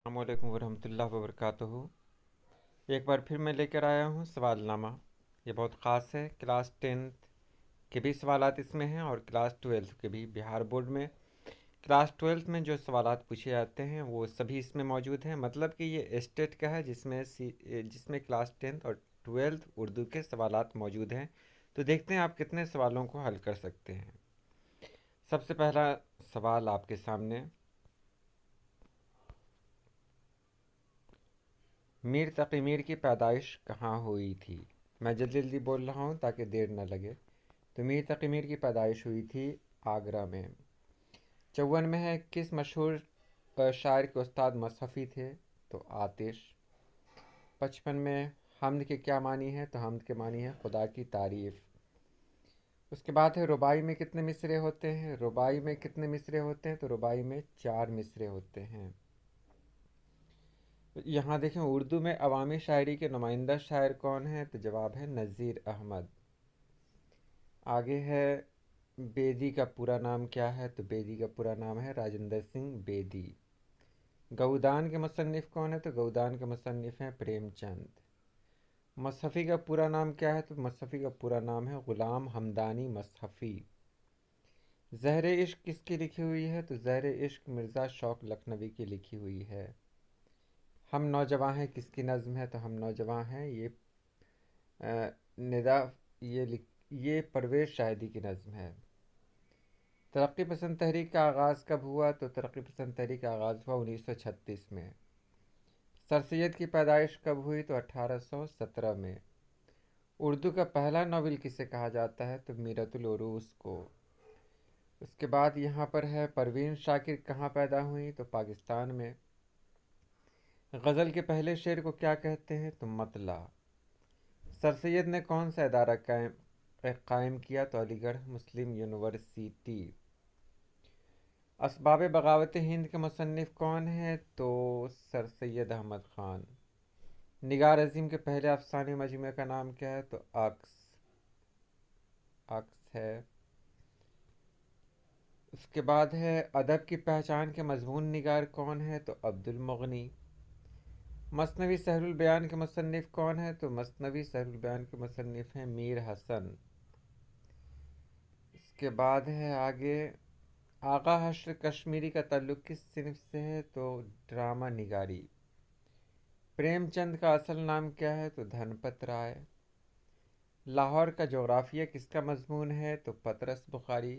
अस्सलाम वालेकुम वरहमतुल्लाहि वबरकातुहू। एक बार फिर मैं लेकर आया हूँ सवालनामा। ये बहुत ख़ास है। क्लास टेंथ के भी सवालात इसमें हैं और क्लास ट्वेल्थ के भी। बिहार बोर्ड में क्लास ट्वेल्थ में जो सवालात पूछे जाते हैं वो सभी इसमें मौजूद हैं। मतलब कि ये स्टेट का है जिसमें क्लास टेंथ और ट्वेल्थ उर्दू के सवालात मौजूद हैं। तो देखते हैं आप कितने सवालों को हल कर सकते हैं। सबसे पहला सवाल आपके सामने। मीर तक़ी मीर की पैदाइश कहाँ हुई थी? मैं जल्दी जल्दी बोल रहा हूँ ताकि देर न लगे। तो मीर तक़ी मीर की पैदाइश हुई थी आगरा में। 54 में है किस मशहूर शायर के उस्ताद मसहफ़ी थे? तो आतिश। 55 में हम्द के क्या मानी है? तो हम्द के मानी है खुदा की तारीफ़। उसके बाद है रुबाई में कितने मिसरे होते हैं? रुबाई में कितने मिसरे होते हैं? तो रुबाई में 4 मिसरे होते हैं। यहाँ देखें उर्दू में अवामी शायरी के नुमाइंदा शायर कौन है? तो जवाब है नज़ीर अहमद। आगे है बेदी का पूरा नाम क्या है? तो बेदी का पूरा नाम है राजेंद्र सिंह बेदी। गौदान के मुसन्निफ़ कौन है? तो गौदान के मुसन्निफ़ हैं प्रेमचंद। मसहफ़ी का पूरा नाम क्या है? तो मसहफ़ी का पूरा नाम है ग़ुलाम हमदानी मसहफ़ी। ज़हर इश्क किसकी लिखी हुई है? तो ज़हर इश्क मिर्ज़ा शौक़ लखनवी की लिखी हुई है। हम नौजवां हैं किसकी नज़्म है? तो हम नौजवां हैं निदा ये परवेज़ शाहिदी की नज़्म है। तरक्की पसंद तहरीक का आगाज़ कब हुआ? तो तरक्की पसंद तहरीक का आगाज़ हुआ 1936 में। सर सैयद की पैदाइश कब हुई? तो 1817 में। उर्दू का पहला नावल किसे कहा जाता है? तो मीरतुल उरूस को। उसके बाद यहाँ पर है परवीन शाकिर कहाँ पैदा हुई? तो पाकिस्तान में। गज़ल के पहले शेर को क्या कहते हैं? तो मतला। सर सैयद ने कौन सा इदारा कायम किया? तो अलीगढ़ मुस्लिम यूनिवर्सिटी। असबाब बगावत हिंद के मुसन्निफ़ कौन है? तो सर सैयद अहमद ख़ान। निगार अज़ीम के पहले अफ़सानी मजमूए का नाम क्या है? तो अक्स। अक्स है। उसके बाद है अदब की पहचान के मज़मून निगार कौन है? तो अब्दुल मुग़नी। मसनवी सहरुल बयान के मुसन्निफ़ कौन है? तो मसनवी सहरुल बयान के मुसन्निफ़ हैं मीर हसन। इसके बाद है आगे आगा हश्र कश्मीरी का ताल्लुक़ किस सिनफ से है? तो ड्रामा निगारी। प्रेमचंद का असल नाम क्या है? तो धनपत राय। लाहौर का जोग्राफिया किसका मजमून है? तो पतरस बुखारी।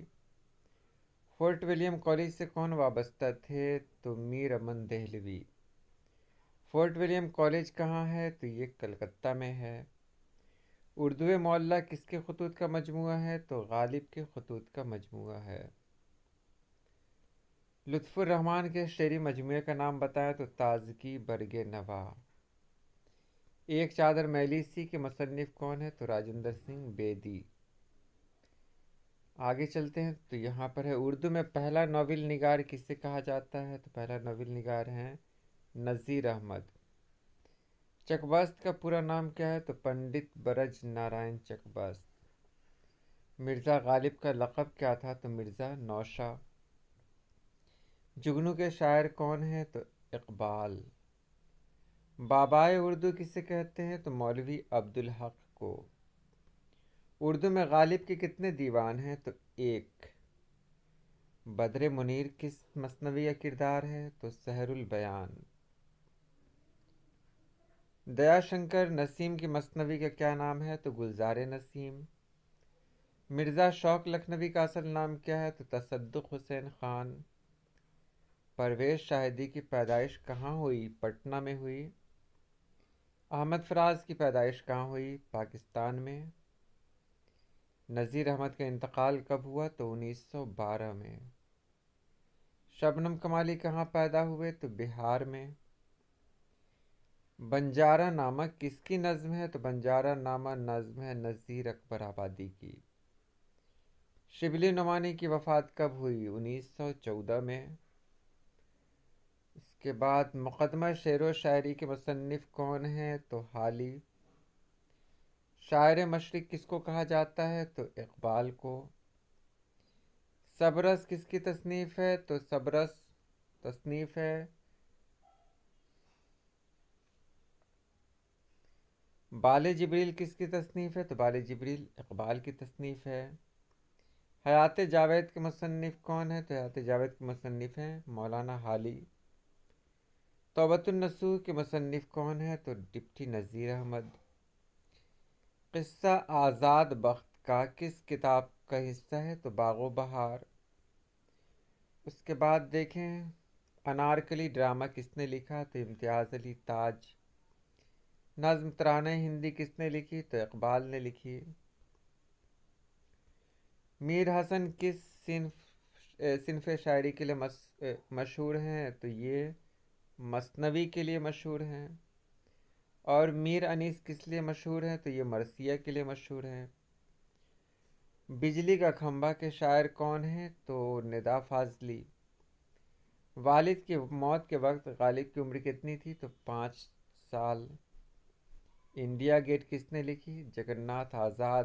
फोर्ट विलियम कॉलेज से कौन वाबस्ता थे? तो मीर अमन देहलवी। फोर्ट विलियम कॉलेज कहाँ है? तो ये कलकत्ता में है। उर्दू मौला किसके खतूत का मजमूआ है? तो गालिब के खतूत का मजमूआ है। लुत्फ़ुर रहमान के शेरी मजमूए का नाम बताएं? तो ताजगी बरगे नवा। एक चादर मैली सी के मुसन्निफ़ कौन है? तो राजेंद्र सिंह बेदी। आगे चलते हैं तो यहाँ पर है उर्दू में पहला नावल निगार किसे कहा जाता है? तो पहला नावल निगार हैं नज़ीर अहमद। चकबस्त का पूरा नाम क्या है? तो पंडित बरज नारायण चकबस्त। मिर्ज़ा गालिब का लक़ब क्या था? तो मिर्ज़ा नौशा। जुगनू के शायर कौन है? तो इकबाल। बाबाए उर्दू किसे कहते हैं? तो मौलवी अब्दुल हक को। उर्दू में गालिब के कितने दीवान हैं? तो एक। बद्र मुनीर किस मसनवी का किरदार है? तो सहरुल बयान। दयाशंकर नसीम की मसनवी का क्या नाम है? तो गुलजार नसीम। मिर्ज़ा शौक़ लखनवी का असल नाम क्या है? तो तसद्दुक़ हुसैन ख़ान। परवेज़ शाहिदी की पैदाइश कहाँ हुई? पटना में हुई। अहमद फराज की पैदाइश कहाँ हुई? पाकिस्तान में। नज़ीर अहमद का इंतकाल कब हुआ? तो 1912 में। शबनम कमाली कहाँ पैदा हुए? तो बिहार में। बंजारा नामा किसकी नज़्म है? तो बंजारा नामा नज़्म है नज़ीर अकबर आबादी की। शिबली नुमानी की वफ़ात कब हुई? 1914 में। इसके बाद मुक़दमा शेर व शायरी के मुसन्निफ़ कौन हैं? तो हाली। शायर मशरिक़ किसको कहा जाता है? तो इक़बाल को। सबरस किसकी तसनीफ़ है? तो सबरस तसनीफ़ है بال جبریل کس کی تصنیف ہے؟ تو بال جبریل اقبال کی تصنیف ہے۔ حیات جاوید کے مصنف کون ہے؟ تو حیات جاوید کے مصنف ہیں مولانا حالی۔ توبۃ النصوح کے مصنف کون ہے؟ تو ڈپٹی نذیر احمد۔ قصہ آزاد بخت کا کس کتاب کا حصہ ہے؟ تو باغ و بہار۔ اس کے بعد دیکھیں انارکلی ڈرامہ کس نے لکھا؟ تو امتیاز علی تاج۔ نظم ترانہ ہندی کس نے لکھی؟ تو اقبال نے لکھی۔ میر حسن کس صنف شاعری کے لیے مشہور ہیں؟ تو یہ مثنوی کے لیے مشہور ہیں۔ اور میر انیس کس لیے مشہور ہیں؟ تو یہ مرثیہ کے لیے مشہور ہیں۔ بجلی کا کھمبا کے شاعر کون ہیں؟ تو ندا فاضلی۔ والد کی موت کے وقت غالب کی عمر کتنی تھی؟ تو 5 سال۔ انڈیا گیٹ کس نے لکھی؟ جگن ناتھ آزاد۔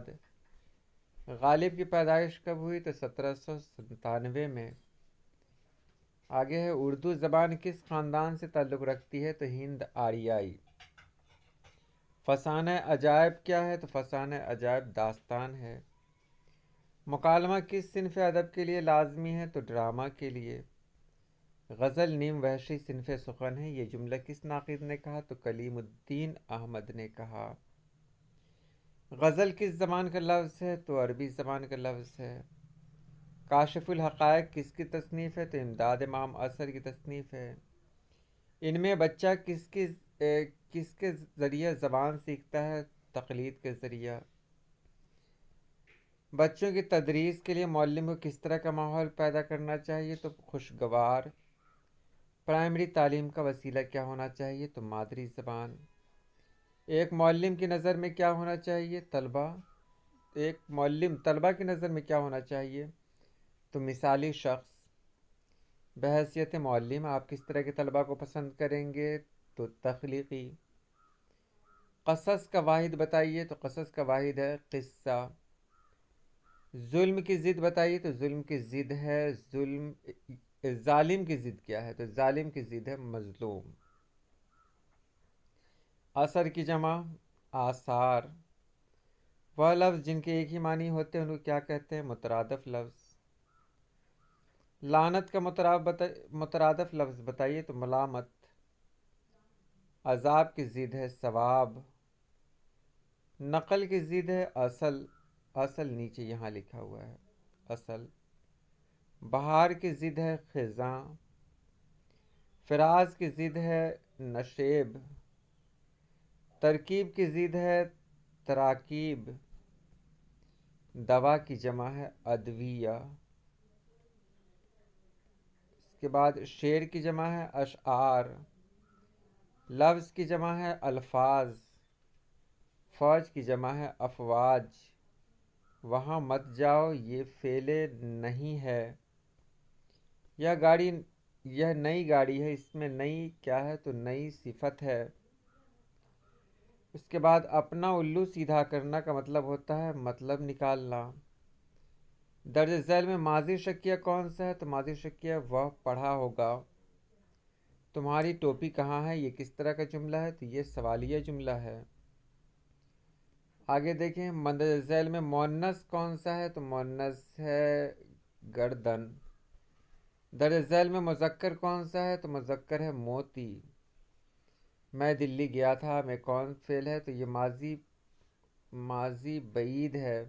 غالب کی پیدائش کب ہوئی؟ تو 1797 میں۔ آگے ہے اردو زبان کس خاندان سے تعلق رکھتی ہے؟ تو ہند آریائی۔ فسانہ عجائب کیا ہے؟ تو فسانہ عجائب داستان ہے۔ مکالمہ کس صنف ادب کے لیے لازمی ہے؟ تو ڈرامہ کے لیے۔ غزل نیم وحشی صنف سخن ہے، یہ جملہ کس ناقد نے کہا؟ تو کلیم الدین احمد نے کہا۔ غزل کس زبان کا لفظ ہے؟ تو عربی زبان کا لفظ ہے۔ کاشف الحقائق کس کی تصنیف ہے؟ تو امداد امام اثر کی تصنیف ہے۔ ان میں بچہ کس کے ذریعے زبان سیکھتا ہے؟ تقلید کے ذریعہ۔ بچوں کی تدریس کے لیے معلم کو کس طرح کا ماحول پیدا کرنا چاہیے؟ تو خوشگوار۔ پرائمری تعلیم کا وسیلہ کیا ہونا چاہیے؟ تو مادری زبان۔ ایک معلم کی نظر میں کیا ہونا چاہیے؟ ایک معلم طلبہ کی نظر میں کیا ہونا چاہیے؟ تو مثالی شخص۔ بحیثیت معلم آپ کس طرح کے طلبہ کو پسند کریں گے؟ تو تخلیقی۔ قصص کا واحد بتائیے؟ تو قصص کا واحد ہے قصہ۔ ظلم کی ضد بتائیے؟ تو ظلم کی ضد ہے ظالم کی ضد کیا ہے؟ تو ظالم کی ضد ہے مظلوم۔ اثر کی جمع آثار۔ وہ لفظ جن کے ایک ہی معنی ہوتے ہیں ان کو کیا کہتے ہیں؟ مترادف لفظ۔ لعنت کا مترادف لفظ بتائیے؟ تو ملامت۔ عذاب کی ضد ہے ثواب۔ نقل کی ضد ہے اصل نیچے یہاں لکھا ہوا ہے اصل۔ بہار کی ضد ہے خزاں۔ فراز کی ضد ہے نشیب۔ ترکیب کی ضد ہے تراکیب۔ دوا کی جمع ہے ادویہ۔ اس کے بعد شعر کی جمع ہے اشعار۔ لفظ کی جمع ہے الفاظ۔ فوج کی جمع ہے افواج۔ وہاں مت جاؤ یہ فعل نہیں ہے۔ یہ نئی گاڑی ہے، اس میں نئی کیا ہے؟ تو نئی صفت ہے۔ اس کے بعد اپنا الو سیدھا کرنا کا مطلب ہوتا ہے مطلب نکالنا۔ درج ذیل میں ماضی شکیہ کون سا ہے؟ تو ماضی شکیہ وہ پڑھا ہوگا۔ تمہاری ٹوپی کہاں ہے؟ یہ کس طرح کا جملہ ہے؟ تو یہ سوالیہ جملہ ہے۔ آگے دیکھیں مندرجہ ذیل میں مؤنث کون سا ہے؟ تو مؤنث ہے گردن۔ درج ذیل میں مذکر کون سا ہے؟ تو مذکر ہے موتی۔ میں دلی گیا تھا میں کون فعل ہے؟ تو یہ ماضی بعید ہے۔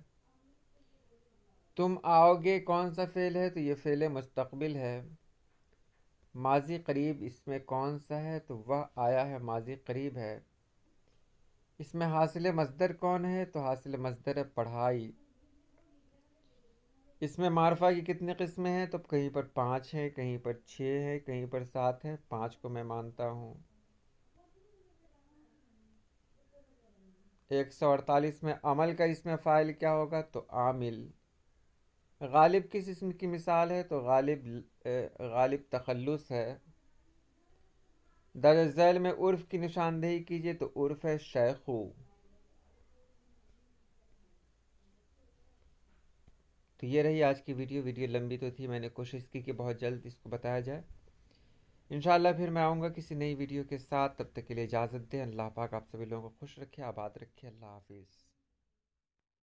تم آؤ گے کون سا فعل ہے؟ تو یہ فعل مستقبل ہے۔ ماضی قریب اس میں کون سا ہے؟ تو وہ آیا ہے ماضی قریب ہے۔ اس میں حاصل مصدر کون ہے؟ تو حاصل مصدر ہے پڑھائی۔ اس میں معرفہ کی کتنی قسمیں ہیں؟ تو کہیں پر 5 ہیں، کہیں پر 6 ہیں، کہیں پر 7 ہیں، 5 کو میں مانتا ہوں۔ 148 میں عمل کا اسم فاعل کیا ہوگا؟ تو عامل۔ غالب کس اسم کی مثال ہے؟ تو غالب تخلص ہے۔ درج ذیل میں عرف کی نشاندہی کیجیے؟ تو عرف ہے شیخو۔ تو یہ رہی آج کی ویڈیو لمبی تو تھی، میں نے کوشش کی کہ بہت جلد اس کو بتایا جائے۔ انشاءاللہ پھر میں آؤں گا کسی نئی ویڈیو کے ساتھ، تب تک کے لیے اجازت دیں۔ اللہ پاک آپ سبھی لوگوں کو خوش رکھے، آباد رکھے۔ اللہ حافظ۔